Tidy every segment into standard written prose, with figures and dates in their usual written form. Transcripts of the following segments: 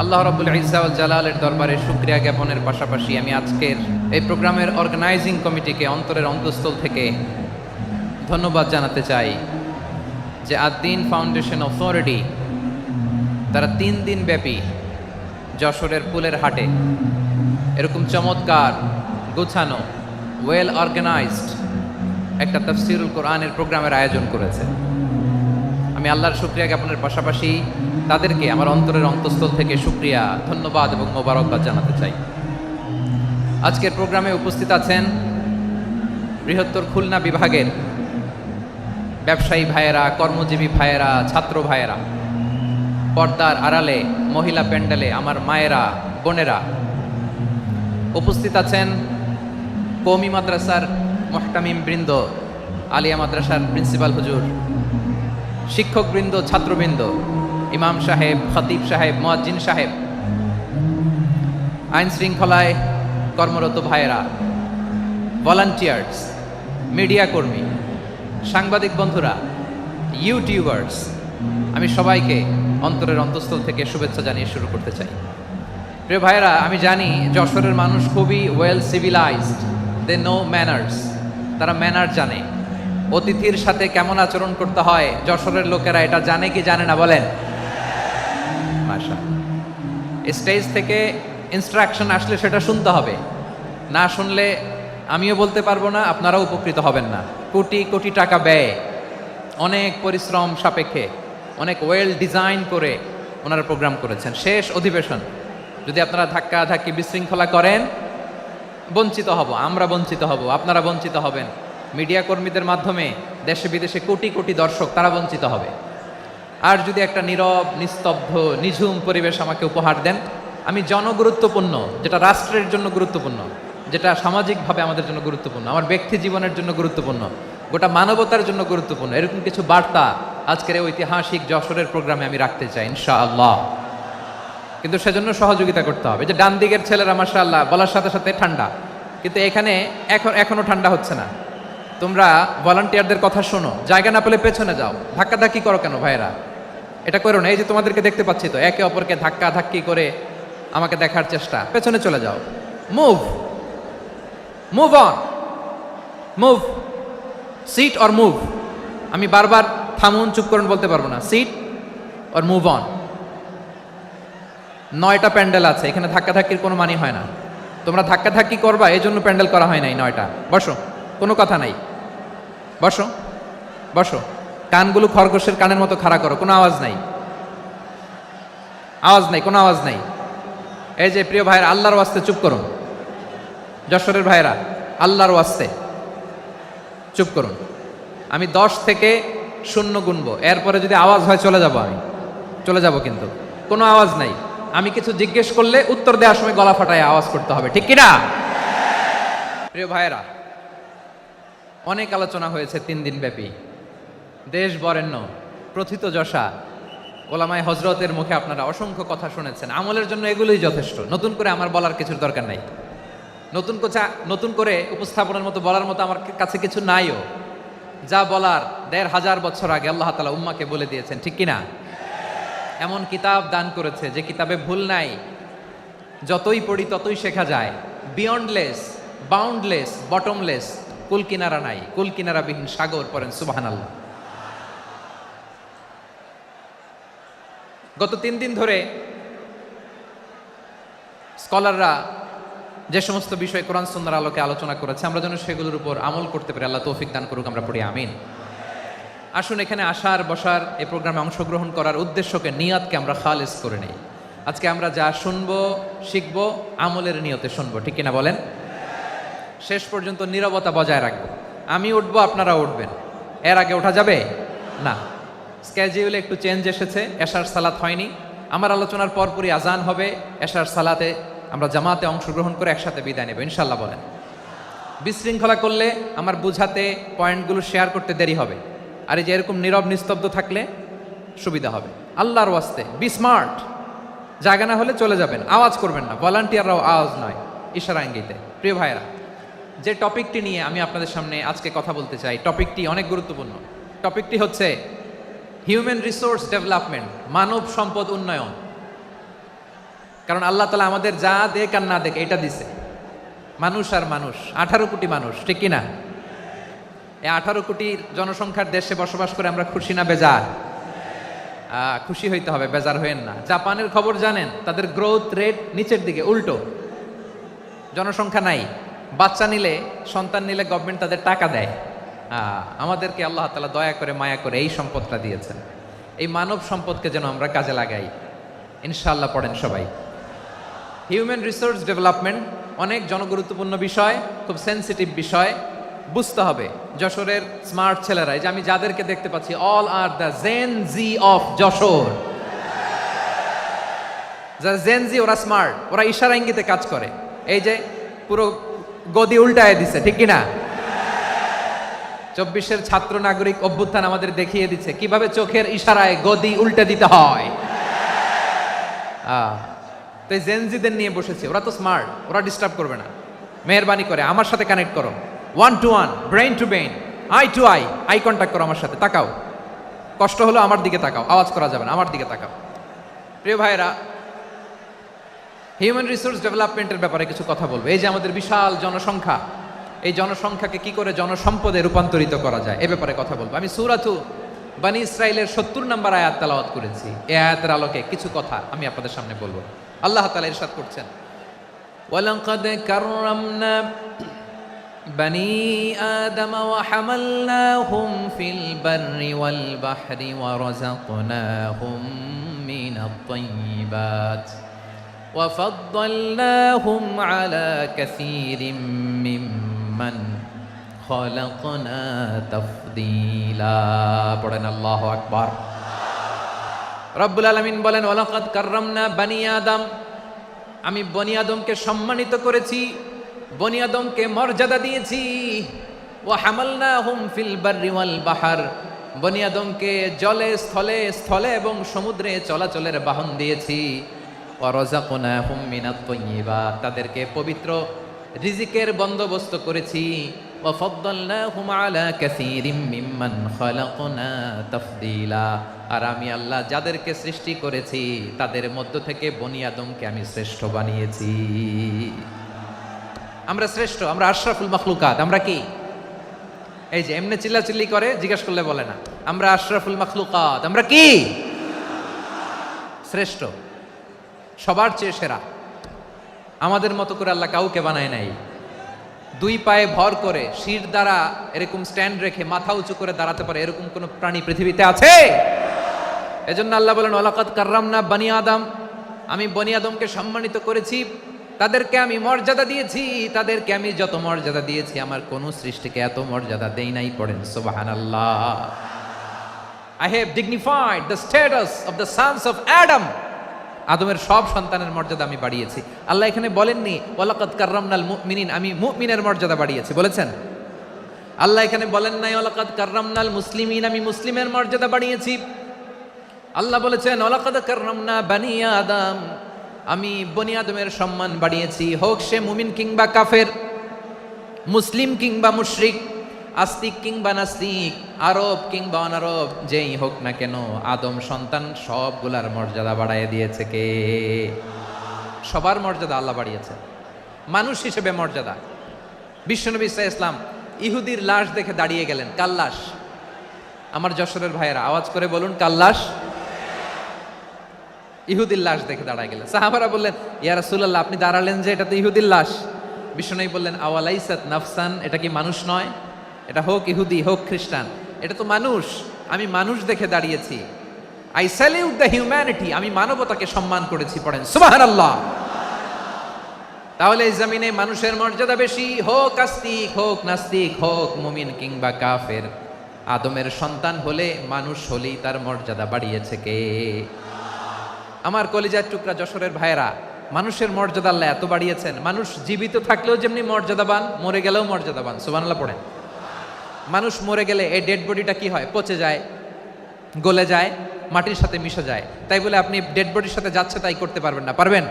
আল্লাহ রাব্বুল ইজ্জা ওয়াল জালালের দরবারে শুকরিয়া জ্ঞাপনের পাশাপাশি আমি আজকের এই প্রোগ্রামের অর্গানাইজিং কমিটিকে অন্তরের অন্তঃস্থল থেকে ধন্যবাদ জানাতে চাই যে আদ-দ্বীন ফাউন্ডেশন অথরিটি তারা 3 দিন ব্যাপী যশোরের ফুলের হাটে এরকম চমৎকার গোছানো ওয়েল অর্গানাইজড একটা তাফসীরুল কোরআনের প্রোগ্রামের আয়োজন করেছে। আমি আল্লাহর শুকরিয়া জ্ঞাপনের পাশাপাশি তাদেরকে আমার অন্তরের অন্তঃস্থল থেকে শুকরিয়া, ধন্যবাদ এবং মোবারকবাদ জানাতে চাই। আজকের প্রোগ্রামে উপস্থিত আছেন বৃহত্তর খুলনা বিভাগের ব্যবসায়ী ভাইয়েরা, কর্মজীবী ভাইয়েরা, ছাত্র ভাইয়েরা, পর্দার আড়ালে মহিলা প্যান্ডেলে আমার মায়েরা, বোনেরা। উপস্থিত আছেন কওমি মাদ্রাসার মুহতামিম বৃন্দ, আলিয়া মাদ্রাসার প্রিন্সিপাল হুজুর, শিক্ষকবৃন্দ, ছাত্রবৃন্দ, ইমাম সাহেব, খতিব সাহেব, মুয়াজ্জিন সাহেব, আইন শৃঙ্খলায় কর্মরত ভাইয়েরা, ভলান্টিয়ার্স, মিডিয়া কর্মী, সাংবাদিক বন্ধুরা, ইউটিউবার্স, আমি সবাইকে অন্তরের অন্তঃস্থল থেকে শুভেচ্ছা জানিয়ে শুরু করতে চাই। প্রিয় ভাইয়েরা, আমি জানি যশোরের মানুষ খুবই well civilised, they know manners, তারা ম্যানার জানে। অতিথির সাথে কেমন আচরণ করতে হয় যশোরের লোকেরা এটা জানে কি জানে না বলেন? মাশাআল্লাহ। স্টেজ থেকে ইনস্ট্রাকশন আসলে সেটা শুনতে হবে, না শুনলে আমিও বলতে পারবো না, আপনারাও উপকৃত হবেন না। কোটি কোটি টাকা ব্যয়, অনেক পরিশ্রম সাপেক্ষে, অনেক ওয়েল ডিজাইন করে ওনারা প্রোগ্রাম করেছেন। শেষ অধিবেশন যদি আপনারা ধাক্কা ধাক্কি বিশৃঙ্খলা করেন, বঞ্চিত হব, আমরা বঞ্চিত হব, আপনারা বঞ্চিত হবেন, মিডিয়া কর্মীদের মাধ্যমে দেশে বিদেশে কোটি কোটি দর্শক তারা বঞ্চিত হবে। আর যদি একটা নীরব, নিস্তব্ধ, নিঝুম পরিবেশ আমাকে উপহার দেন, আমি জনগুরুত্বপূর্ণ, যেটা রাষ্ট্রের জন্য গুরুত্বপূর্ণ, যেটা সামাজিকভাবে আমাদের জন্য গুরুত্বপূর্ণ, আমার ব্যক্তি জীবনের জন্য গুরুত্বপূর্ণ, গোটা মানবতার জন্য গুরুত্বপূর্ণ, এরকম কিছু বার্তা আজকের এই ঐতিহাসিক যশোরের প্রোগ্রামে আমি রাখতে চাই ইনশাআল্লাহ। কিন্তু সেজন্য সহযোগিতা করতে হবে। যে ডান দিকের ছেলেরা মাশাআল্লাহ বলার সাথে সাথে ঠান্ডা, কিন্তু এখানে এখনো ঠান্ডা হচ্ছে না। তোমরা ভলান্টিয়ারদের কথা শোনো, জায়গা না পেলে পেছনে যাও, ধাক্কাধাক্কি করো কেন ভাইরা? এটা করো না। এই যে তোমাদেরকে দেখতে পাচ্ছি তো, একে অপরকে ধাক্কা ধাক্কি করে আমাকে দেখার চেষ্টা, পেছনে চলে যাও। Move move on, move, sit or move. আমি বারবার থামুন, চুপ করুন বলতে পারবো না। Sit or move on. 9টা প্যান্ডেল আছে, এখানে ধাক্কাধাক্কির কোনো মানি হয় না। তোমরা ধাক্কাধাক্কি করবা, এই জন্য প্যান্ডেল করা হয় নাই 9টা। বসো, কোনো কথা নাই, বসো বসো। কানগুলো খরগোশের কানের মতো খাড়া করো, কোনো আওয়াজ নাই, আওয়াজ নাই, কোনো আওয়াজ নাই। এই যে প্রিয় ভাইয়েরা, আল্লাহর ওয়াস্তে চুপ করুন। যশোরের ভাইয়েরা, আল্লাহর ওয়াস্তে চুপ করুন। আমি 10 থেকে 0 গুনবো, এরপরে যদি আওয়াজ হয় চলে যাব, আমি চলে যাব, কিন্তু কোনো আওয়াজ নাই। আমি কিছু জিজ্ঞেস করলে উত্তর দেওয়ার সময় গলা ফাটায় আওয়াজ করতে হবে, ঠিক কিনা? প্রিয় ভাইয়েরা, অনেক আলোচনা হয়েছে 3 দিন ব্যাপী। দেশ বরেণ্য প্রথিত যশা ওলামায়ে হজরতের মুখে আপনারা অসংখ্য কথা শুনেছেন। আমলের জন্য এগুলোই যথেষ্ট, নতুন করে আমার বলার কিছুর দরকার নাই। নতুন করে উপস্থাপনের মতো বলার মতো আমার কাছে কিছু নাইও। যা বলার 1500 বছর আগে আল্লাহ তাআলা উম্মাকে বলে দিয়েছেন, ঠিক কিনা? এমন কিতাব দান করেছে যে কিতাবে ভুল নাই, যতই পড়ি ততই শেখা যায়। বিয়ন্ডলেস, বাউন্ডলেস, বটমলেস, কুল কিনারা নাই, কুল কিনারা বিহীন সাগর, পড়েন সুবহানাল্লাহ। গত 3 দিন ধরে স্কলাররা যে সমস্ত বিষয় কোরআন সুন্নাহর আলোকে আলোচনা করেছে, আমরা যেন সেগুলোর উপর আমল করতে পারি। আল্লাহ তৌফিক দান করুক, আমরা পড়ি আমিন। আসুন, এখানে আসার, বসার, এই প্রোগ্রামে অংশগ্রহণ করার উদ্দেশ্যকে, নিয়াতকে আমরা খালেস করে নেই। আজকে আমরা যা শুনবো, শিখবো, আমলের নিয়তে শুনবো, ঠিক কিনা বলেন? শেষ পর্যন্ত নীরবতা বজায় রাখবো। আমি উঠবো, আপনারা উঠবেন, এর আগে ওঠা যাবে না। স্কেজিউলে একটু চেঞ্জ এসেছে, এশার সালাত হয়নি। আমার আলোচনার পরপরই আজান হবে, এশার সালাতে আমরা জামাতে অংশগ্রহণ করে একসাথে বিদায় নেব ইনশাল্লাহ। বলেন, বিশৃঙ্খলা করলে আমার বুঝাতে, পয়েন্টগুলো শেয়ার করতে দেরি হবে। আর এই যে এরকম নীরব নিস্তব্ধ থাকলে সুবিধা হবে। আল্লাহর ওয়াস্তে বি স্মার্ট। জায়গা না হলে চলে যাবেন, আওয়াজ করবেন না। ভলান্টিয়াররাও আওয়াজ নয়, ইশারা ইঙ্গিতে। প্রিয় ভাইয়েরা, যে টপিকটি নিয়ে আমি আপনাদের সামনে আজকে কথা বলতে চাই, টপিকটি অনেক গুরুত্বপূর্ণ। টপিকটি হচ্ছে হিউম্যান রিসোর্স ডেভেলপমেন্ট, মানব সম্পদ উন্নয়ন। কারণ আল্লাহ তাআলা আমাদের যা দেখ আর না দেখ এটা দিছে। মানুষ আর মানুষ, 18 কোটি মানুষ, ঠিক কিনা? এই 18 কোটির জনসংখ্যার দেশে বসবাস করে আমরা খুশি না বেজার? খুশি হইতে হবে, বেজার হইেন না। জাপানের খবর জানেন? তাদের গ্রোথ রেট নিচের দিকে, উল্টো। জনসংখ্যা নাই, বাচ্চা নিলে, সন্তান নিলে গভর্নমেন্ট তাদের টাকা দেয়। আমাদেরকে আল্লাহ তাআলা দয়া করে মায়া করে এই সম্পদটা দিয়েছেন। এই মানব সম্পদকে যেন আমরা কাজে লাগাই, ইনশাআল্লাহ। পড়েন সবাই। হিউম্যান রিসোর্স ডেভেলপমেন্ট অনেক জনগুরুত্বপূর্ণ বিষয়, খুব সেন্সিটিভ বিষয়, বুঝতে হবে। যশোরের স্মার্ট ছেলেরা, এই যে আমি যাদেরকে দেখতে পাচ্ছি, all are the Gen Z of Jessore. যারা জেন জি, ওরা স্মার্ট, ওরা ইশারা ইঙ্গিতে কাজ করে। এই যে পুরো গদি উল্টায় দিছে, ঠিক কিনা? 24-এর ছাত্র নাগরিক অভ্যুত্থান আমাদের দেখিয়ে দিচ্ছে কিভাবে চোখের ইশারায় গদি উল্টে দিতে হয়। তো এই জেনজিদের নিয়ে বসেছি, ওরা তো স্মার্ট, ওরা ডিস্টার্ব করবে না। মেহেরবানি করে আমার সাথে কানেক্ট করো, 1 to 1, brain to brain, eye to eye, eye contact করো আমার সাথে, তাকাও। কষ্ট হলো আমার দিকে তাকাও, আওয়াজ করা যাবে না, আমার দিকে তাকাও। প্রিয় ভাইরা, হিউম্যান রিসোর্স ডেভেলপমেন্টের ব্যাপারে কিছু কথা বলবো। এই যে আমাদের বিশাল জনসংখ্যা, এই জনসংখ্যাকে কি করে জনসম্পদে রূপান্তরিত করা যায় এ ব্যাপারে কথা বলবো। আমি সূরাতু বনী ইসরাইলের 70 নম্বর আয়াত তেলাওয়াত করেছি। এই আয়াতের আলোকে কিছু কথা আমি আপনাদের সামনে বলবো। আল্লাহ তাআলা ইরশাদ করছেন, ওয়ালাকাদ কাররামনা বনী আদম ওয়া হামালনাহুম ফিল বাররি ওয়াল বাহরি ওয়া রাযাকনাহুম মিনাত তাইয়্যিবাত ওয়া ফাদ্দালনাহুম আলা কাসীরিম মিম্মান খলাকনা তাফদীলা। পড়েন আল্লাহু আকবার। রব্বুল আলামিন বলেন, ওয়ালাকাদ কাররামনা বনী আদম, আমি বনী আদমকে সম্মানিত করেছি, বনী আদমকে মর্যাদা দিয়েছি। ওয়া হামালনাহুম ফিল বাররি ওয়াল বাহর, বনী আদমকে জলে স্থলে, স্থলে এবং সমুদ্রে চলাচলের বাহন দিয়েছি। ওয়া রাযাকনাহুম মিনাত তাইয়্যিবাত, তাদেরকে পবিত্র রিজিকের বন্দোবস্ত করেছি। ওয়া ফাদ্দালনাহুম আলা কাসীরিম মিম্মান খালাকনা তাফদীলা, আর আমি আল্লাহ যাদেরকে সৃষ্টি করেছি তাদের মধ্য থেকে বনী আদমকে আমি শ্রেষ্ঠ বানিয়েছি। আমরা শ্রেষ্ঠ, আমরা আশরাফুল মাখলুকাত। আমরা কি? এই যে এমনি চিল্লাচিল্লি করে, জিজ্ঞেস করলে বলে না। আমরা আশরাফুল মাখলুকাত। আমরা কি? শ্রেষ্ঠ, সবার চেয়ে সেরা। আমাদের মতো করে আল্লাহ কাউকে বানায় নাই। 2 পায়ে ভর করে, শির দ্বারা এরকম স্ট্যান্ড রেখে মাথা উঁচু করে দাঁড়াতে পারে এরকম কোন প্রাণী পৃথিবীতে আছে? এজন্য আল্লাহ বলেন, ওয়ালাকাদ কাররামনা বনী আদম, আমি বনী আদমকে সম্মানিত করেছি, তাদেরকে আমি মর্যাদা দিয়েছি। তাদেরকে আমি যত মর্যাদা দিয়েছি আমার কোন সৃষ্টিকে এত মর্যাদা দেই নাই। পড়েন সুবহানাল্লাহ। I have dignified the status of the sons of Adam. আদমের সব সন্তানের মর্যাদা আমি বাড়িয়েছি। আল্লাহ এখানে বলেননি ওয়ালাকাদ কাররামনাল মুমিনিন, আমি মুমিনের মর্যাদা বাড়িয়েছি, বলেছেন? আল্লাহ এখানে বলেন নাই ওয়ালাকাদ কাররামনাল মুসলিমিন, আমি মুসলিমের মর্যাদা বাড়িয়েছি। আল্লাহ বলেছেন ওয়ালাকাদ কাররামনা বনী আদম, আমি বনী আদমের সম্মান বাড়িয়েছি। হোক সে মুমিন কিংবা কাফের, মুসলিম কিংবা মুশরিক, আস্তিক কিংবা নাস্তিক, আরব কিংবা অনারব, যেই হোক না কেন, আদম সন্তান সবগুলার মর্যাদা বাড়ায় দিয়েছে কে? সবার মর্যাদা আল্লাহ বাড়িয়েছে। মানুষ হিসেবে মর্যাদা। বিশ্বনবী সাল্লাল্লাহু আলাইহি ওয়াসাল্লাম ইহুদির লাশ দেখে দাঁড়িয়ে গেলেন। কার লাশ? আমার যশোরের ভাইয়েরা আওয়াজ করে বলুন, কার লাশ? ইহুদির লাশ দেখে দাঁড়ায় গেলেন। সাহাবারা বললেন, ইয়া রাসূলুল্লাহ, আপনি দাঁড়ালেন যে, এটা তো ইহুদির লাশ। বিশ্বনবী বললেন, আওয়ালাইসাত নাফসান, এটা কি মানুষ নয়? এটা হোক ইহুদি হোক খ্রিস্টান, এটা তো মানুষ। আমি মানুষ দেখে দাঁড়িয়েছি। আই স্যালিউট দ্য হিউম্যানিটি, আমি মানবতাকে সম্মান করেছি। পড়েন সুবহানাল্লাহ। তাহলে এই জমিনে মানুষের মর্যাদা বেশি, হোক আস্তিক হোক নাস্তিক, হোক মুমিন কিংবা কাফের। আদমের সন্তান হলে, মানুষ হলেই তার মর্যাদা বাড়িয়েছে কে? আমার কলিজার টুকরা যশোরের ভাইয়েরা, মানুষের মর্যাদা আল্লাহ এত বাড়িয়েছেন। মানুষ জীবিত থাকলেও যেমনি মর্যাদাবান, মরে গেলেও মর্যাদাবান। সুবহানাল্লাহ পড়েন। মানুষ মরে গেলে এই ডেড বডিটা কি হয়? পচে যায়, গলে যায়, মাটির সাথে মিশে যায়। তাই বলে আপনি ডেড বডির সাথে যাচ্ছে তাই করতে পারবেন না। পারবেন?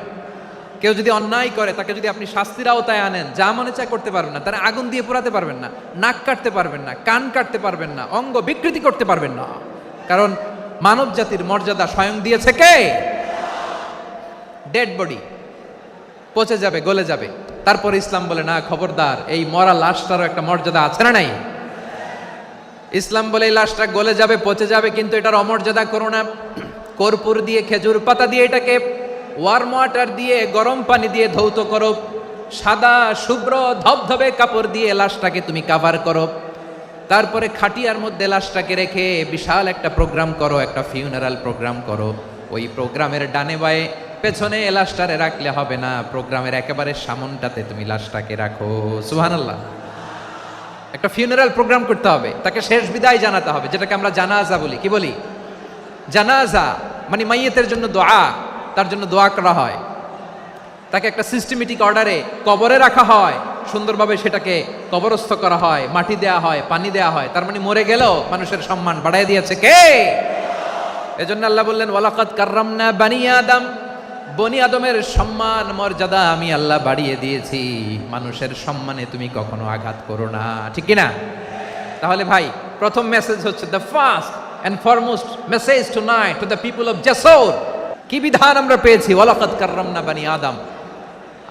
কেউ যদি অন্যায় করে তাকে যদি আপনি শাস্তির আওতায় আনেন, যা মনে চায় করতে পারবেন না। তারা আগুন দিয়ে পোড়াতে পারবেন না, নাক কাটতে পারবেন না, কান কাটতে পারবেন না, অঙ্গ বিকৃতি করতে পারবেন না। কারণ মানব জাতির মর্যাদা স্বয়ং দিয়েছে কে? ডেড বডি, পচে যাবে, গলে যাবে। তারপর ইসলাম বলে না, খবরদার, এই মরা লাশটারও একটা মর্যাদা আছে না নাই? ইসলাম বলে এই লাশটা গলে যাবে, পচে যাবে, কিন্তু এটার অমর্যাদা করো না। কর্পূর দিয়ে, খেজুর পাতা দিয়ে এটাকে ওয়ার্ম ওয়াটার দিয়ে, গরম পানি দিয়ে ধৌত করো। সাদা শুভ্র ধবধবে কাপড় দিয়ে লাশটাকে তুমি কাভার করো। তারপরে খাটিয়ার মধ্যে লাশটাকে রেখে বিশাল একটা প্রোগ্রাম করো, একটা ফিউনারাল প্রোগ্রাম করো। ওই প্রোগ্রামের ডানে বায়ে পেছনে লাশটারে রাখলে হবে না, প্রোগ্রামের একেবারে সামনটাতে তুমি লাশটাকে রাখো। সুবহানাল্লাহ। একটা ফিউনারাল প্রোগ্রাম করতে হবে, তাকে শেষ বিদায় জানাতে হবে, যেটাকে আমরা জানাজা বলি। কি বলি? জানাজা মানে মাইয়েতের জন্য দোয়া, তার জন্য দোয়া করা হয়, তাকে একটা সিস্টেমেটিক অর্ডারে কবরে রাখা হয়, সুন্দরভাবে সেটাকে কবরস্থ করা হয়, মাটি দেয়া হয়, পানি দেয়া হয়। তার মানে মরে গেলেও মানুষের সম্মান বাড়ায় দিয়েছে কে? এজন্য আল্লাহ বললেন ওয়ালাকাদ কাররামনা বানি আদম, বনি আদমের সম্মান মর্যাদা আমি আল্লাহ বাড়িয়ে দিয়েছি। মানুষের সম্মানে তুমি কখনো আঘাত করো না, ঠিক কি না? তাহলে ভাই, প্রথম মেসেজ হচ্ছে the first and foremost message tonight to the people of জাসর। কি বিধান আমরা পেয়েছি? ওয়ালাকাদ কাররামনা বানি আদম,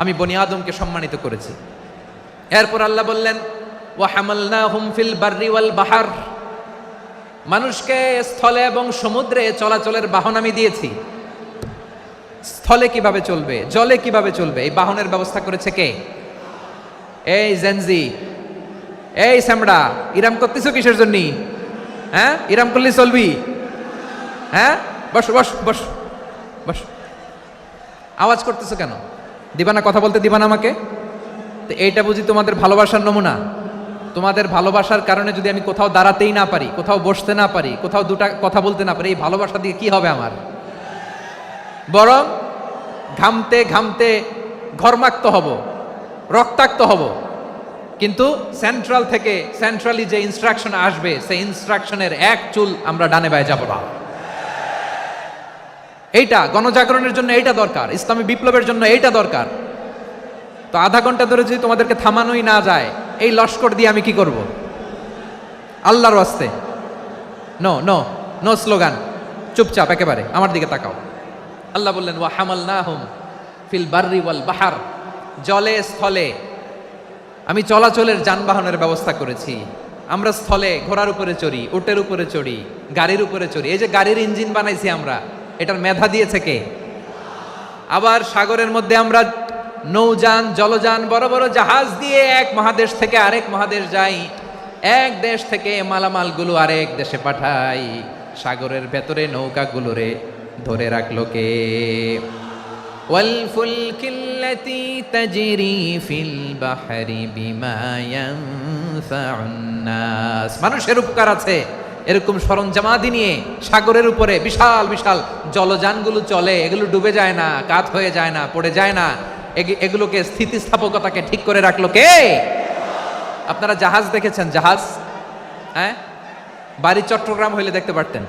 আমি বনি আদমকে সম্মানিত করেছি। এরপর আল্লাহ বললেন ওয়া হামালনাহুম ফিল বাররি ওয়াল বাহর, মানুষকে স্থলে এবং সমুদ্রে চলাচলের বাহন আমি দিয়েছি। স্থলে কিভাবে চলবে, জলে কিভাবে চলবে, এই বাহনের ব্যবস্থা করেছে কে? এই জেনজি, এই স্যামড়া, ইরাম করতেছো কিসের জন্য? হ্যাঁ, ইরাম করলে চলবি? হ্যাঁ, বস বস বস বস। আওয়াজ করতেছো কেন? দিবা না, কথা বলতে দিবা না আমাকে? তো এইটা বুঝি তোমাদের ভালোবাসার নমুনা? তোমাদের ভালোবাসার কারণে যদি আমি কোথাও দাঁড়াতেই না পারি, কোথাও বসতে না পারি, কোথাও দুটা কথা বলতে না পারি, এই ভালোবাসা দিয়ে কি হবে আমার? বরং ঘামতে ঘামতে ঘর্মাক্ত হব, রক্তাক্ত হব। কিন্তু সেন্ট্রাল থেকে, সেন্ট্রালি যে ইনস্ট্রাকশন আসবে, সেই ইনস্ট্রাকশনের এক চুল আমরা ডানে বায়ে যাব না। এইটা গণজাগরণের জন্য এইটা দরকার, ইসলামী বিপ্লবের জন্য এইটা দরকার। তো আধা ঘন্টা ধরে যদি তোমাদেরকে থামানোই না যায়, এই লস্কর দিয়ে আমি কি করব? আল্লাহর ওয়াস্তে নো নো নো স্লোগান, চুপচাপ একেবারে আমার দিকে তাকাও। আল্লাহ বললেন ওয়া হামালনাহুম ফিল বাররি ওয়াল বাহর, জলে স্থলে আমি চলাচলের যানবাহনের ব্যবস্থা করেছি। আমরা স্থলে ঘোড়ার উপরে চড়ি, উটের উপরে চড়ি, গাড়ির উপরে চড়ি। এই যে গাড়ির ইঞ্জিন বানাইছি আমরা, এটার মেধা দিয়েছে কে? আবার সাগরের মধ্যে আমরা নৌযান, জলযান, বড় বড় জাহাজ দিয়ে এক মহাদেশ থেকে আরেক মহাদেশ যাই, এক দেশ থেকে মালামালগুলো আরেক দেশে পাঠাই। সাগরের ভেতরে নৌকাগুলোরে ধরে রাখলো কে? ওয়াল ফুলকিল্লাতি তাজরি ফিল বাহরি বিমা ইয়ানফাউন নাস, মানুষের উপকার আছে এরকম সরঞ্জামাদি নিয়ে সাগরের উপরে বিশাল বিশাল জলযানগুলো চলে। এগুলো ডুবে যায় না, কাত হয়ে যায় না, পড়ে যায় না। এগুলোকে স্থিতিস্থাপকতাকে ঠিক করে রাখলো কে? আপনারা জাহাজ দেখেছেন? জাহাজ, হ্যাঁ, বাড়ি চট্টগ্রাম হইলে দেখতে পারতেন।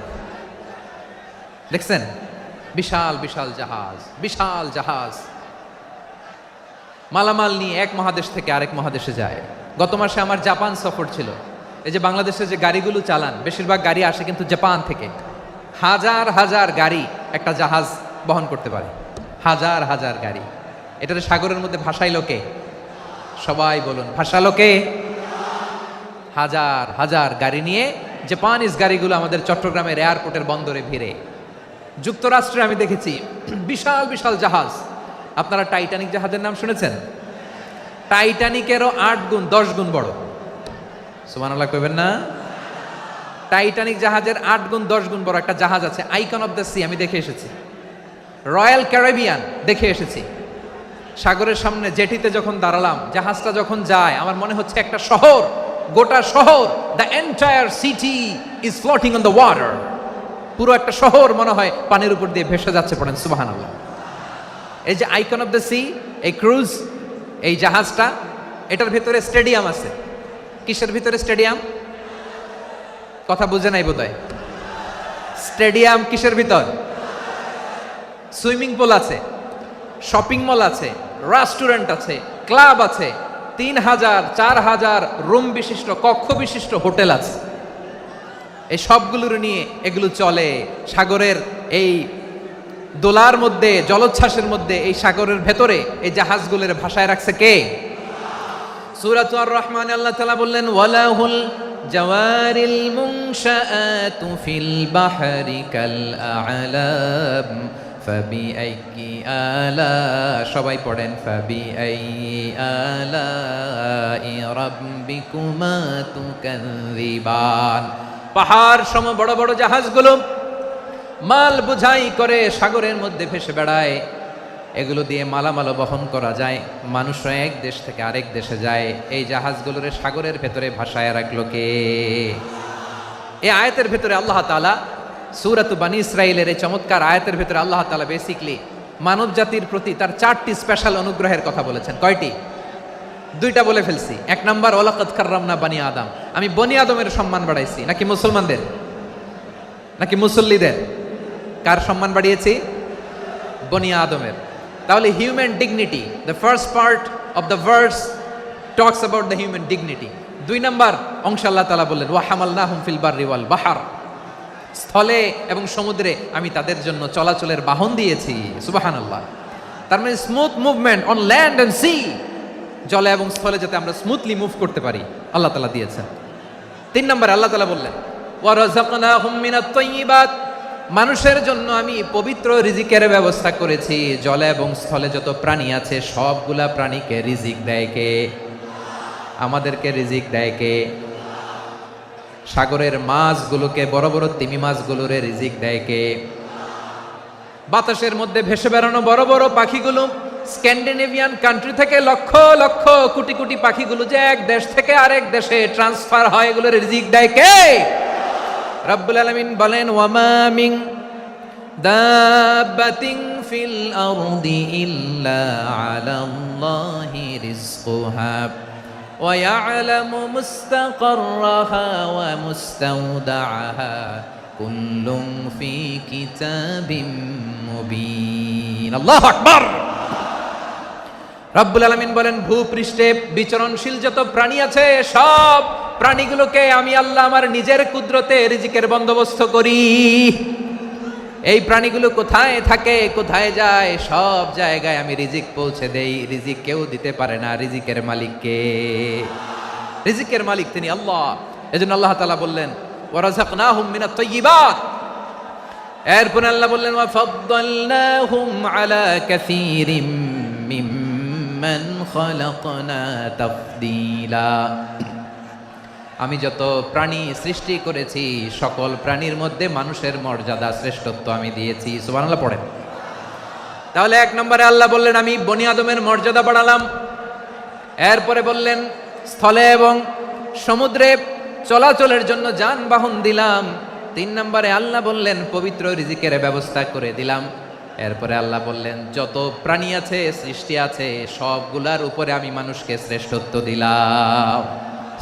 দেখছেন? বিশাল বিশাল জাহাজ, বিশাল জাহাজ মালামাল নিয়ে এক মহাদেশ থেকে আরেক মহাদেশে যায়। গত মাসে আমার জাপান সফর ছিল। এই যে বাংলাদেশে যে গাড়িগুলো চালান, বেশিরভাগ গাড়ি আসে কিন্তু জাপান থেকে। হাজার হাজার গাড়ি একটা জাহাজ বহন করতে পারে, হাজার হাজার গাড়ি। এটাতে সাগরের মধ্যে ভাসাইলো কে? সবাই বলুন, ভাসালো কে? হাজার হাজার গাড়ি নিয়ে জাপানিজ গাড়িগুলো আমাদের চট্টগ্রামের এয়ারপোর্টের বন্দরে ভিড়ে। যুক্তরাষ্ট্রে আমি দেখেছি বিশাল বিশাল জাহাজ। আপনারা টাইটানিক জাহাজের নাম শুনেছেন? টাইটানিকেরও 8 গুণ 10 গুণ বড়। সুবহানাল্লাহ কইবেন না? টাইটানিক জাহাজের 8 গুণ 10 গুণ বড় একটা জাহাজ আছে, আইকন অফ দ্য সি, আমি দেখে এসেছি। রয়্যাল ক্যারিবিয়ান দেখে এসেছি। সাগরের সামনে জেটিতে যখন দাঁড়ালাম, জাহাজটা যখন যায়, আমার মনে হচ্ছে একটা শহর, গোটা শহর, the entire city is floating on the water. পুরো একটা শহর মনে হয় পানির উপর দিয়ে ভেসে যাচ্ছে। পড়েন সুবহানাল্লাহ। এই যে আইকন অফ দ্য সি, এই ক্রুজ, এই জাহাজটা, এটার ভিতরে স্টেডিয়াম আছে। কিসের ভিতরে স্টেডিয়াম? কথা বুঝে নাই বোধহয়। স্টেডিয়াম কিসের ভিতর? সুইমিং পুল আছে, শপিং মল আছে, রেস্টুরেন্ট আছে, ক্লাব আছে, 3000 4000 রুম বিশিষ্ট, কক্ষ বিশিষ্ট হোটেল আছে। এই সবগুলোর নিয়ে এগুলো চলে সাগরের এই দোলার মধ্যে, জলোচ্ছ্বাসের মধ্যে, এই সাগরের ভেতরে এই জাহাজগুলোর ভাষায় রাখছে কে? সূরাতুর আর-রহমান আল্লাহ তাআলা বললেন ওয়ালাহুল জাওয়ারিল মুনশাআতু ফিল বাহরি কাল আ'লাম ফাবিআইয়ি আলা, সবাই পড়েন ফাবিআইয়ি আলাই রাব্বিকুমা তুকাযযিবান। পাহাড় সম বড় বড় জাহাজগুলো মাল বোঝাই করে সাগরের মধ্যে ভেসে বেড়ায়, এগুলো দিয়ে মালামাল বহন করা যায়, মানুষরা এক দেশ থেকে আরেক দেশে যায়। এই জাহাজগুলোর সাগরের ভেতরে ভাসায় রাখলো কে? এই আয়াতের ভেতরে আল্লাহ তাআলা সূরাতু বনী ইসরাঈলের এই চমৎকার আয়াতের ভেতরে আল্লাহ তাআলা বেসিক্যালি মানব জাতির প্রতি তার 4টি স্পেশাল অনুগ্রহের কথা বলেছেন। কয়টি? 2টা বলে ফেলছি। 1 নাম্বার ওয়ালাকাদ কাররামনা বনী আদম, আমি বনী আদমের সম্মান বাড়াইছি। নাকি মুসলমানদের? নাকি মুসল্লিদের? কার সম্মান বাড়িয়েছি? বনী আদমের। তাহলে human dignity, the first part of the verse talks about the human dignity. 2 number অংশ আল্লাহ তাআলা বললেন ওয়া হামালনাহুম ফিল বাররি ওয়াল বাহর, স্থলে এবং সমুদ্রে আমি তাদের জন্য চলাচলের বাহন দিয়েছি। সুবহানাল্লাহ। তার মানে smooth movement on land and sea, জলে এবং স্থলে যাতে আমরা স্মুথলি মুভ করতে পারি আল্লাহ তাআলা দিয়েছেন। 3 নম্বরে আল্লাহ তাআলা বললেন ওয়া রাযাকনাহুম মিনাত তাইয়্যিবাত, মানুষের জন্য আমি পবিত্র রিজিকের ব্যবস্থা করেছি। জলে এবং স্থলে যত প্রাণী আছে সবগুলা প্রাণীকে রিজিক দেয় কে? আমাদেরকে রিজিক দেয় কে? সাগরের মাছগুলোকে, বড় বড় তিমি মাছগুলোরে রিজিক দেয় কে? বাতাসের মধ্যে ভেসে বেড়ানো বড় বড় পাখিগুলো, স্ক্যান্ডিনেভিয়ান কান্ট্রি থেকে লক্ষ লক্ষ কোটি কোটি পাখিগুলো যে এক দেশ থেকে আরেক দেশে ট্রান্সফার হয়, এগুলোর রিজিক দেয় কে? রব্বুল আলামিন বলেন ওয়ামা মিন দাব্বাতিন ফিল আরদি ইল্লা আলাল্লাহি রিজকুহা ওয়া ইয়ালামু মুস্তাকাররাহা ওয়া মুস্তাওদাআহা কুল্লুম ফি কিতাবিম মুবিন। আল্লাহু আকবার। রব্বুল আলামিন বলেন ভূপৃষ্ঠে বিচরণশীল যত প্রাণী আছে সব প্রাণীগুলোকে আমি আল্লাহ আমার নিজের কুদরতে রিজিকের বন্দোবস্ত করি। এই প্রাণীগুলো কোথায় থাকে, কোথায় যায়, সব জায়গায় আমি রিজিক পৌঁছে দেই। রিজিক কেউ দিতে পারে না, রিজিকের মালিক কে? রিজিকের মালিক তিনি আল্লাহ। এজন্য আল্লাহ তাআলা বললেন ওয়া রাযাকনাহুম মিনাত তাইয়্যিবাত। এরপর আল্লাহ বললেন ওয়া ফাদ্দালনাহুম আলা কাসীরিম মিম্মান খালাকনা তাফদীলা। আমি যত প্রাণী সৃষ্টি করেছি সকল প্রাণীর মধ্যে মানুষের মর্যাদা, শ্রেষ্ঠত্ব আমি দিয়েছি। সুবহানাল্লাহ পড়েন। তাহলে 1 নম্বরে আল্লাহ বললেন আমি বনী আদমের মর্যাদা বাড়ালাম। এরপরে বললেন স্থলে এবং সমুদ্রে চলাচলের জন্য যানবাহন দিলাম। 3 নম্বরে আল্লাহ বললেন পবিত্র রিজিকের ব্যবস্থা করে দিলাম। এরপরে আল্লাহ বললেন যত প্রাণী আছে, সৃষ্টি আছে, সবগুলার উপরে আমি মানুষকে শ্রেষ্ঠত্ব দিলাম।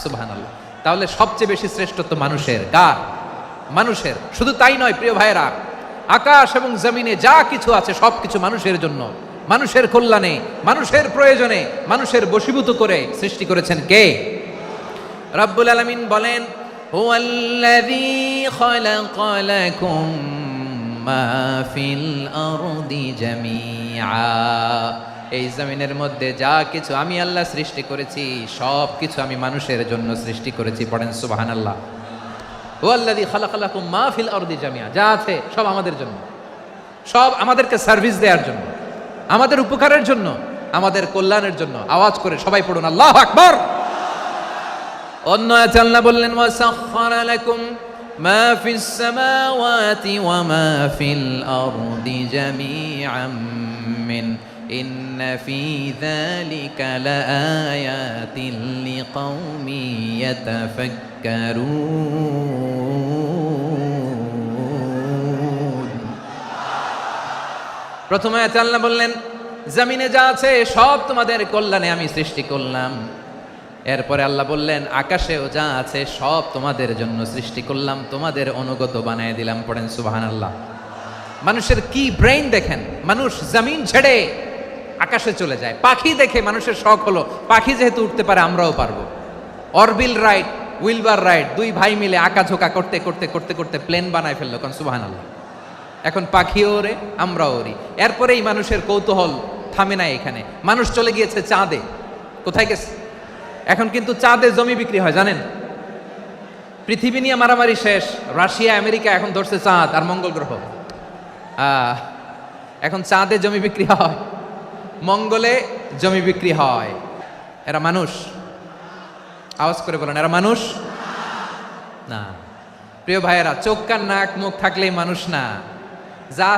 সুবহানাল্লাহ। তাহলে সবচেয়ে বেশি শ্রেষ্ঠত্ব মানুষের। কার? মানুষের। শুধু তাই নয় প্রিয় ভাইরা, আকাশ এবং জমিনে যা কিছু আছে সবকিছু মানুষের জন্য, মানুষের কল্যাণে, মানুষের প্রয়োজনে, মানুষের বশীভূত করে সৃষ্টি করেছেন কে? রব্বুল আলামিন বলেন হুয়াল্লাযী খালাকা লাকুম মা ফিল আরদি জামিআ, এই জমিনের মধ্যে যা কিছু আমি আল্লাহ সৃষ্টি করেছি সব কিছু আমি মানুষের জন্য সৃষ্টি করেছি। পড়েন সুবহানাল্লাহ। হুয়াল্লাযী খালাকা লাকুম মা ফিল আরদি জামিআ, যা আছে সব আমাদের জন্য, সব আমাদেরকে সার্ভিস দেওয়ার জন্য, আমাদের উপকারের জন্য, আমাদের কল্যাণের জন্য। আওয়াজ করে সবাই পড়ুন আল্লাহু আকবার। অন্য আয়াতে আল্লাহ বললেন ওয়া সাখখারা লাকুম মা ফিস সামাওয়াতি ওয়া মা ফিল আরদি জামিআম মিন ইন্না ফি যালিকা লাআয়াতিন লিকাওমি ইয়াতাফাক্কারুন। প্রথমে আয়াতে আল্লাহ বললেন জমিনে যা আছে সব তোমাদের কল্যাণে আমি সৃষ্টি করলাম। এরপরে আল্লাহ বললেন আকাশেও যা আছে সব তোমাদের জন্য সৃষ্টি করলাম, তোমাদের অনুগত বানায় দিলাম। পড়েন সুবহানাল্লাহ। মানুষের কি ব্রেইন দেখেন, মানুষ জমিন ছেড়ে আকাশে চলে যায়। পাখি দেখে মানুষের শখ হলো পাখি যেহেতু উঠতে পারে আমরাও পারবো। অরবিল রাইট, উইলবার রাইট, 2 ভাই মিলে আঁকাঝোঁকা করতে করতে করতে করতে প্লেন বানায় ফেললো। কোন সুবহানাল্লাহ। এখন পাখিও ওরে, আমরাও ওরি। এরপরেই মানুষের কৌতূহল থামে না এখানে, মানুষ চলে গিয়েছে চাঁদে। কোথায় গেছে? এখন কিন্তু চাঁদে জমি বিক্রি হয় জানেন। পৃথিবী নিয়ে মারামারি শেষ, রাশিয়া আমেরিকা এখন ধরছে চাঁদ আর মঙ্গল গ্রহ। এখন চাঁদে জমি বিক্রি হয়, মঙ্গলে জমি বিক্রি হয়। এরা মানুষ? আওয়াজ করে বলেন, এরা মানুষ না। প্রিয় ভাইয়েরা, চোখ কান নাক মুখ থাকলেই মানুষ না। যা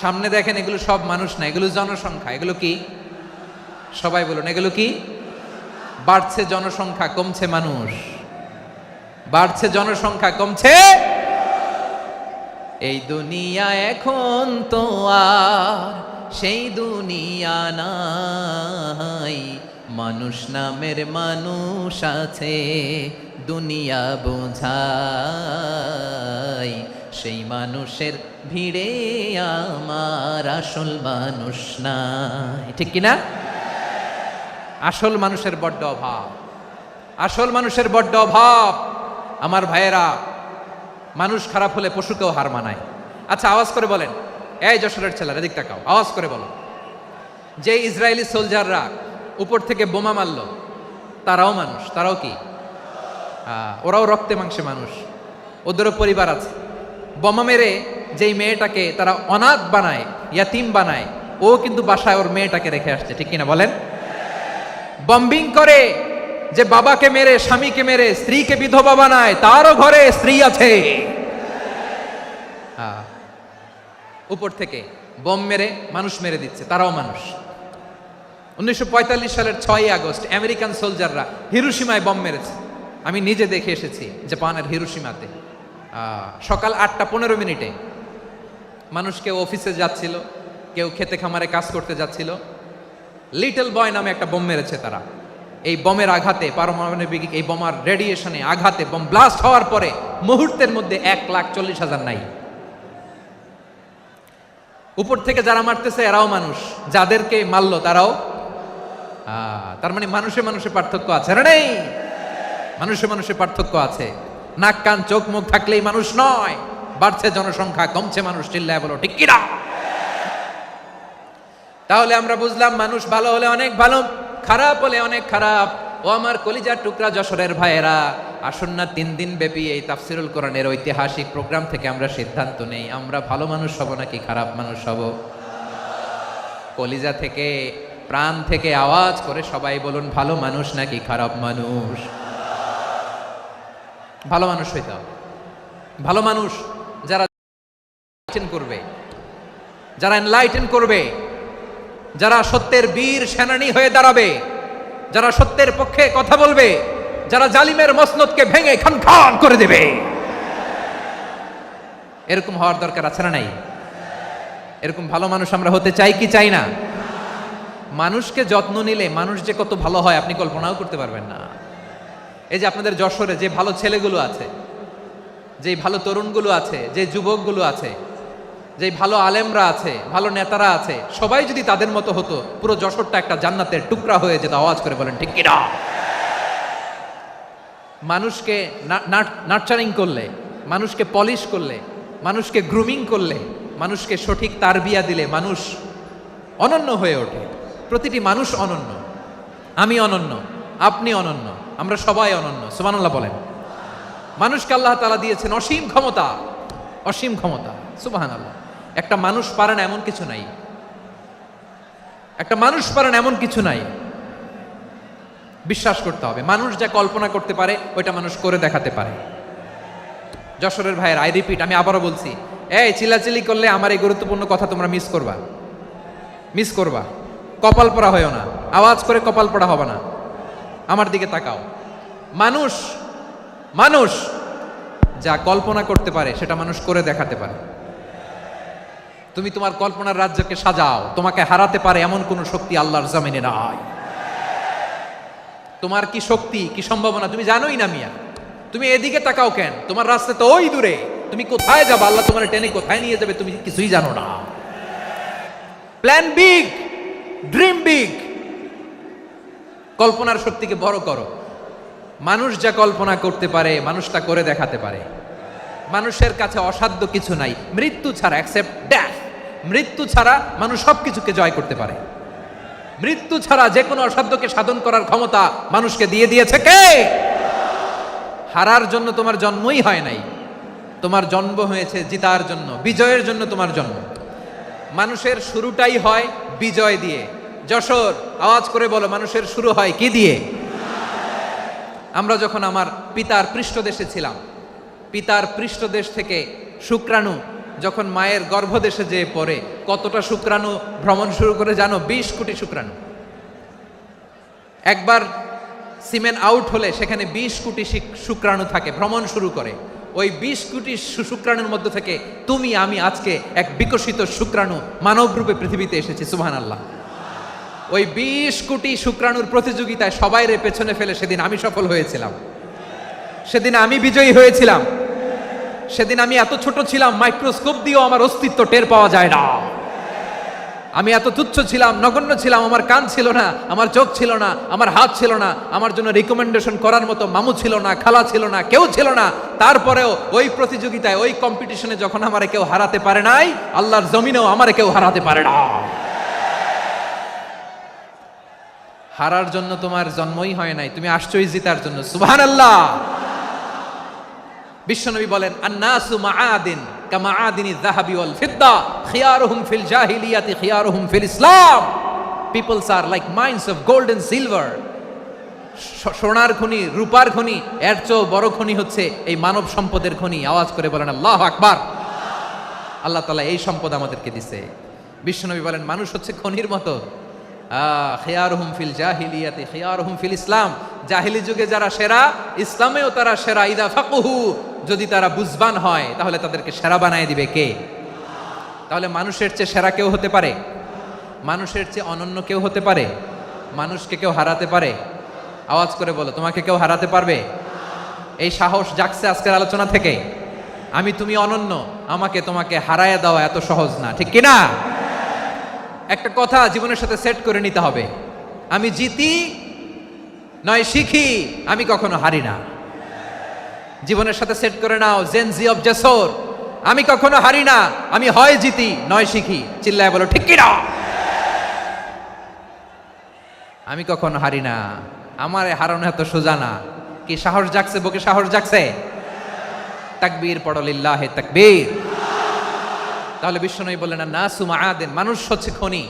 সামনে দেখেন এগুলো সব মানুষ না, এগুলো জনসংখ্যা। এগুলো কি? সবাই বলুন, এগুলো কি? বাড়ছে জনসংখ্যা, কমছে মানুষ। বাড়ছে জনসংখ্যা, কমছে। এই দুনিয়া এখন তো আর সেই দুনিয়া নাই, মানুষ নামের মানুষ আছে দুনিয়া বোঝাই, সেই মানুষের ভিড়ে আমার আসল মানুষ নাই। ঠিক কিনা? আসল মানুষের বড্ড অভাব, আসল মানুষের বড্ড অভাব। আমার ভাইয়েরা, মানুষ খারাপ হলে পশুকেও হার মানায়। আচ্ছা আওয়াজ করে বলেন, এই যশোরের ছেলেরা এদিক তাকাও, আওয়াজ করে বলো, যে ইসরায়েলি সোলজাররা উপর থেকে বোমা মারলো তারাও মানুষ? তারাও কি? ওরাও রক্তে মাংসে মানুষ, ওদেরও পরিবার আছে। বোমা মেরে যেই মেয়েটাকে তারা অনাথ বানায়, ইয়াতিম বানায়, ও কিন্তু বাসায় ওর মেয়েটাকে রেখে আসছে। ঠিক কিনা বলেন? বম্বিং করে যে বাবাকে মেরে, স্বামীকে মেরে স্ত্রীকে বিধবা বানায়, তারও ঘরে স্ত্রী আছে। উপর থেকে বোম মেরে মানুষ মেরে দিচ্ছে, তারাও মানুষ। 1945 সালের 6 আগস্ট আমেরিকান সোলজাররা হিরোশিমায় বোম মেরেছে। আমি নিজে দেখে এসেছি জাপানের হিরোশিমাতে। সকাল 8:15 মানুষ কেউ অফিসে যাচ্ছিল, কেউ খেতে খামারে কাজ করতে যাচ্ছিল, লিটল বয় নামে একটা বোম মেরেছে তারা। এই বোমের আঘাতে, পারমাণবিক এই বোমার রেডিয়েশনে আঘাতে, বোম ব্লাস্ট হওয়ার পরে মুহূর্তের মধ্যে 1,40,000 নাই। উপর থেকে যারা মারতেছে এরাও মানুষ, যাদেরকে মারলো তারাও। তার মানে মানুষে মানুষে পার্থক্য আছে না? নেই? মানুষে মানুষে পার্থক্য আছে। নাক কান চোখ মুখ থাকলেই মানুষ নয়। বাড়ছে জনসংখ্যা, কমছে মানুষ। চিল্লায় বলো ঠিক কিনা? তাহলে আমরা বুঝলাম মানুষ ভালো হলে অনেক ভালো, খারাপ হলে অনেক খারাপ। ও আমার কলিজার টুকরা যশোরের ভাইয়েরা, আসুন না 3 দিন ব্যাপী এই তাফসিরুল কোরআনের ঐতিহাসিক প্রোগ্রাম থেকে আমরা সিদ্ধান্ত নেই, আমরা ভালো মানুষ হব নাকি খারাপ মানুষ হব। কলিজা থেকে, প্রাণ থেকে আওয়াজ করে সবাই বলুন, ভালো মানুষ নাকি খারাপ মানুষ? ভালো মানুষ হইতে হবে। ভালো মানুষ যারা করবে, যারা এনলাইটেন করবে, যারা সত্যের বীর সেনানী হয়ে দাঁড়াবে, যারা সত্যের পক্ষে কথা বলবে, যারা জালিমের মসনদকে ভেঙে খান খান করে দেবে, এরকম হওয়ার দরকার আছে না নাই? এরকম ভালো মানুষ আমরা হতে চাই কি চাই না? মানুষকে যত্ন নিলে মানুষ যে কত ভালো হয় আপনি কল্পনাও করতে পারবেন না। এই যে আপনাদের যশোরে যে ভালো ছেলেগুলো আছে, যে ভালো তরুণগুলো আছে, যে যুবকগুলো আছে, যে ভালো আলেমরা আছে, ভালো নেতারা আছে, সবাই যদি তাদের মতো হতো, পুরো যশোরটা একটা জান্নাতের টুকরা হয়ে যেত। আওয়াজ করে বলেন ঠিক কিনা? মানুষকে নার্চারিং করলে, মানুষকে পলিশ করলে, মানুষকে গ্রুমিং করলে, মানুষকে সঠিক তারবিয়া দিলে মানুষ অনন্য হয়ে ওঠে। প্রতিটি মানুষ অনন্য। আমি অনন্য, আপনি অনন্য, আমরা সবাই অনন্য। সুবহানাল্লাহ বলেন। মানুষকে আল্লাহ তাআলা দিয়েছেন অসীম ক্ষমতা, অসীম ক্ষমতা। সুবহানাল্লাহ। একটা মানুষ পারে না এমন কিছু নাই, একটা মানুষ পারে না এমন কিছু নাই। বিশ্বাস করতে হবে, মানুষ যা কল্পনা করতে পারে ওইটা মানুষ করে দেখাতে পারে। যশোরের ভাইয়ের, আই রিপিট, আমি আবারও বলছি, এই চিল্লাচিল্লি করলে আমার এই গুরুত্বপূর্ণ কথা তোমরা মিস করবা, মিস করবা। কপাল পড়া হয়েও না, আওয়াজ করে কপাল পড়া হবে না। আমার দিকে তাকাও। মানুষ, মানুষ যা কল্পনা করতে পারে সেটা মানুষ করে দেখাতে পারে। তুমি তোমার কল্পনার রাজ্যকে সাজাও, তোমাকে হারাতে পারে এমন কোন শক্তি আল্লাহর জমিনে নাই। তোমার কি শক্তি, কি সম্ভাবনা তুমি জানোই না মিয়া। তুমি এদিকে তাকাও কেন? তোমার রাস্তা তো ওই দূরে, তুমি কোথায় যাবে, আল্লাহ তোমার টেনে কোথায় নিয়ে যাবে তুমি কিছুই জানো না। প্ল্যান বিগ, ড্রিম বিগ, কল্পনার শক্তিকে বড় করো। মানুষ যা কল্পনা করতে পারে মানুষ তা করে দেখাতে পারে। মানুষের কাছে অসাধ্য কিছু নাই মৃত্যু ছাড়া, অ্যাকসেপ্ট ডেথ। মৃত্যু ছাড়া মানুষ সবকিছুকে জয় করতে পারে। মৃত্যু ছাড়া যে কোনো অসাধ্যকে সাধন করার ক্ষমতা মানুষকে দিয়ে দিয়েছে কে? হারার জন্য তোমার জন্মই হয় নাই, তোমার জন্ম হয়েছে জিতার জন্য, বিজয়ের জন্য তোমার জন্ম। মানুষের শুরুটাই হয় বিজয় দিয়ে। যশোর, আওয়াজ করে বলো, মানুষের শুরু হয় কি দিয়ে? আমরা যখন আমার পিতার পৃষ্ঠদেশে ছিলাম, পিতার পৃষ্ঠদেশ থেকে শুক্রাণু যখন মায়ের গর্ভদেশে যেয়ে পড়ে, কতটা শুক্রাণু ভ্রমণ শুরু করে জানো? 20 কোটি শুক্রাণু। একবার সিমেন আউট হলে সেখানে 20 কোটি শুক্রাণু থাকে, ভ্রমণ শুরু করে। ওই 20 কোটি শুক্রাণুর মধ্য থেকে তুমি আমি আজকে এক বিকশিত শুক্রাণু মানব রূপে পৃথিবীতে এসেছি। সুবহানাল্লাহ। ওই 20 কোটি শুক্রাণুর প্রতিযোগিতায় সবাইরে পেছনে ফেলে সেদিন আমি সফল হয়েছিলাম, সেদিন আমি বিজয়ী হয়েছিলাম। সেদিন আমি এত ছোট ছিলাম, মাইক্রোস্কোপ দিয়েও আমার অস্তিত্ব টের পাওয়া যায় না। আমি এত তুচ্ছ ছিলাম, নগণ্য ছিলাম, আমার কান ছিল না, আমার চোখ ছিল না, আমার হাত ছিল না, আমার জন্য রিকমেন্ডেশন করার মতো মামু ছিল না, খালা ছিল না, কেউ ছিল না। তারপরেও ওই প্রতিযোগিতায়, ওই কম্পিটিশনে যখন আমারে কেউ হারাতে পারে নাই, আল্লাহর জমিনেও আমারে কেউ হারাতে পারে না। হারার জন্য তোমার জন্মই হয় নাই, তুমি আসছোই জিতার জন্য। সুবহানাল্লাহ। বিশ্বনবী বলেন, আন্নাসু মাআদিন কামাআদিনি যাহাবি ওয়াল ফিদ্দা খিয়ারুহুম ফিল জাহিলিয়াতি খিয়ারুহুম ফিল ইসলাম। Peoples are like mines of gold and silver. সোনার খনি, রূপার খনি, এর চেয়েও বড় খনি হচ্ছে এই মানব সম্পদের খনি। আওয়াজ করে বলেন আল্লাহু আকবার। আল্লাহ তাআলা এই সম্পদ আমাদেরকে দিয়েছে। বিশ্বনবী বলেন, মানুষ হচ্ছে খনির মতো। খিয়ারুহুম ফিল জাহিলিয়াতি খিয়ারুহুম ফিল ইসলাম। জাহিলি যুগে যারা সেরা, ইসলামেও তারা সেরা। ইদা ফাকুহু, যদি তারা বুঝবান হয় তাহলে তাদেরকে সেরা বানায় দিবে কে? তাহলে মানুষের চেয়ে সেরা কেউ হতে পারে? মানুষের চেয়ে অনন্য কেউ হতে পারে? মানুষকে কেউ হারাতে পারে? আওয়াজ করে বলো, তোমাকে কেউ হারাতে পারবে? এই সাহস জাগছে আজকের আলোচনা থেকে। আমি তুমি অনন্য, আমাকে তোমাকে হারায় দেওয়া এত সহজ না, ঠিক কিনা? একটা কথা জীবনের সাথে সেট করে নিতে হবে, আমি জিতি নয় শিখি, আমি কখনো হারি না। জীবনের সাথে সেট করে নাও, জেনজি অফ যশোর, আমি কখনো হারি না, আমি হয় জিতি নয় শিখি। চিল্লায় বলো ঠিক কিনা? আমি কখনো হারি না, আমার হারানো এত সোজা না। কি সাহস জাগছে? বুকে সাহস জাগছে? তাকবীর পড়ো, লিল্লাহে তাকবীর। তাহলে বিশ্বনবী বললেন, নাসু মাআদিন, মানুষ হচ্ছে খনি।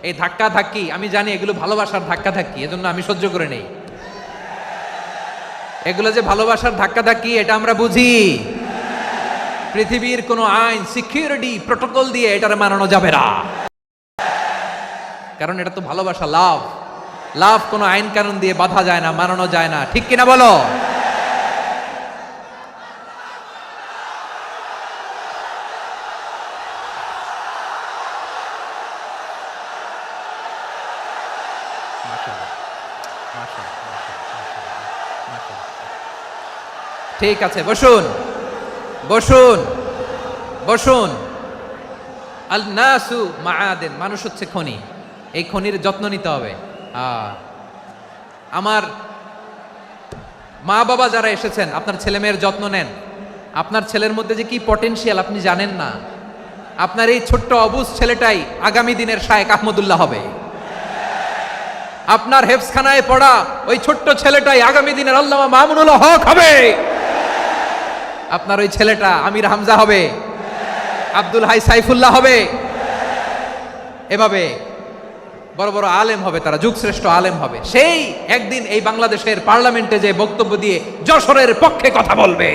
এই ধাক্কা ধাক্কি, আমি জানি এগুলো ভালোবাসার ধাক্কা ধাক্কি, এজন্য আমি সহ্য করে নেই। এগুলো যে ভালোবাসার ধাক্কা ধাক্কি, এটা আমরা বুঝি। পৃথিবীর কোনো আইন, সিকিউরিটি প্রটোকল দিয়ে এটারে মানানো যাবে না, কারণ এটা তো ভালোবাসা, লাভ। লাভ কোনো আইন কানুন দিয়ে বাধা যায় না, মানানো যায় না, ঠিক কিনা বলো? ঠিক আছে, বসুন বসুন বসুন। আল নাসু মাআদিন, মানুষ হচ্ছে খনি। এই খনির যত্ন নিতে হবে। আমার মা বাবা যারা এসেছেন, আপনার ছেলে মেয়ের যত্ন নেন। আপনার ছেলের মধ্যে যে কি পটেনশিয়াল আপনি জানেন না। আপনার এই ছোট্ট অবুজ ছেলেটাই আগামী দিনের শায়েখ আহমদুল্লাহ হবে। আপনার হেফজখানায় পড়া ওই ছোট্ট ছেলেটাই আগামী দিনের আল্লামা মামুনুল হক হবে। আপনার ওই ছেলেটা আমির হামজা হবে, আব্দুল হাই সাইফুল্লাহ হবে। এভাবে বড় বড় আলেম হবে, তারা যুগশ্রেষ্ঠ আলেম হবে। সেই একদিন এই বাংলাদেশের পার্লামেন্টে যে বক্তব্য দিয়ে যশোরের পক্ষে কথা বলবে।